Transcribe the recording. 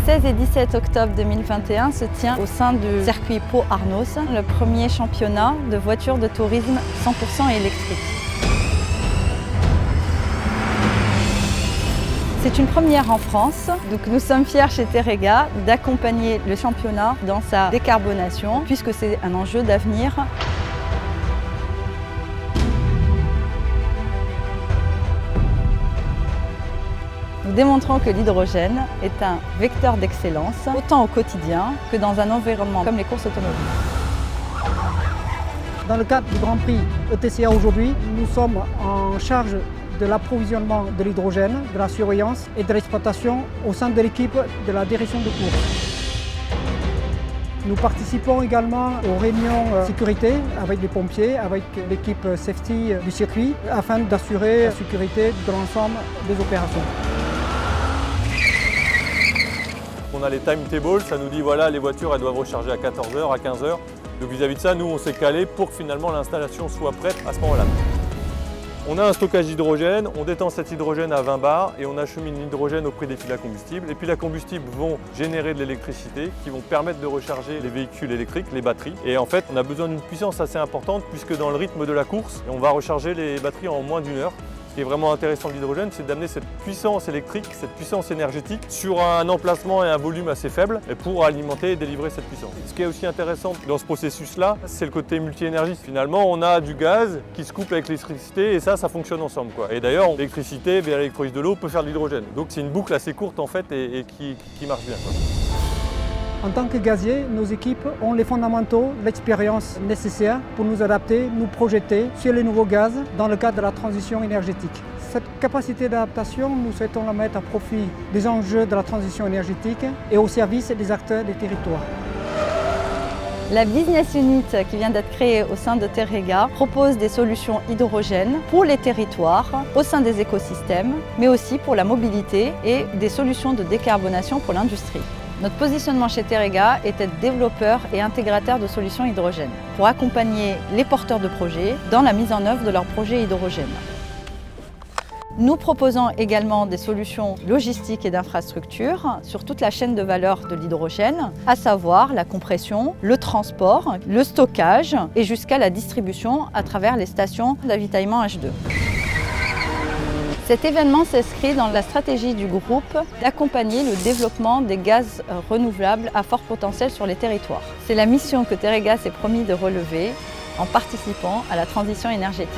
16 et 17 octobre 2021 se tient au sein du circuit Pau Arnos, le premier championnat de voitures de tourisme 100% électriques. C'est une première en France, donc nous sommes fiers chez Terrega d'accompagner le championnat dans sa décarbonation puisque c'est un enjeu d'avenir. Nous démontrons que l'hydrogène est un vecteur d'excellence, autant au quotidien que dans un environnement comme les courses automobiles. Dans le cadre du Grand Prix ETCA aujourd'hui, nous sommes en charge de l'approvisionnement de l'hydrogène, de la surveillance et de l'exploitation au sein de l'équipe de la direction de course. Nous participons également aux réunions sécurité avec les pompiers, avec l'équipe safety du circuit, afin d'assurer la sécurité de l'ensemble des opérations. On a les timetables, ça nous dit voilà, les voitures elles doivent recharger à 14h, à 15h. Donc vis-à-vis de ça, nous on s'est calé pour que finalement l'installation soit prête à ce moment-là. On a un stockage d'hydrogène, on détend cet hydrogène à 20 bars et on achemine l'hydrogène auprès des fils à combustible. Et puis les combustibles vont générer de l'électricité qui vont permettre de recharger les véhicules électriques, les batteries. Et en fait, on a besoin d'une puissance assez importante puisque dans le rythme de la course, on va recharger les batteries en moins d'1 heure. Ce qui est vraiment intéressant de l'hydrogène, c'est d'amener cette puissance électrique, cette puissance énergétique sur un emplacement et un volume assez faible pour alimenter et délivrer cette puissance. Ce qui est aussi intéressant dans ce processus-là, c'est le côté multi-énergie. Finalement, on a du gaz qui se couple avec l'électricité et ça fonctionne ensemble, quoi. Et d'ailleurs, l'électricité via l'électrolyse de l'eau peut faire de l'hydrogène. Donc c'est une boucle assez courte en fait et qui marche bien, quoi. En tant que gazier, nos équipes ont les fondamentaux, l'expérience nécessaire pour nous adapter, nous projeter sur les nouveaux gaz dans le cadre de la transition énergétique. Cette capacité d'adaptation, nous souhaitons la mettre à profit des enjeux de la transition énergétique et au service des acteurs des territoires. La business unit qui vient d'être créée au sein de Terrega propose des solutions hydrogènes pour les territoires, au sein des écosystèmes, mais aussi pour la mobilité et des solutions de décarbonation pour l'industrie. Notre positionnement chez Terrega est d'être développeur et intégrateur de solutions hydrogènes pour accompagner les porteurs de projets dans la mise en œuvre de leurs projets hydrogènes. Nous proposons également des solutions logistiques et d'infrastructures sur toute la chaîne de valeur de l'hydrogène, à savoir la compression, le transport, le stockage et jusqu'à la distribution à travers les stations d'avitaillement H2. Cet événement s'inscrit dans la stratégie du groupe d'accompagner le développement des gaz renouvelables à fort potentiel sur les territoires. C'est la mission que Terrega s'est promis de relever en participant à la transition énergétique.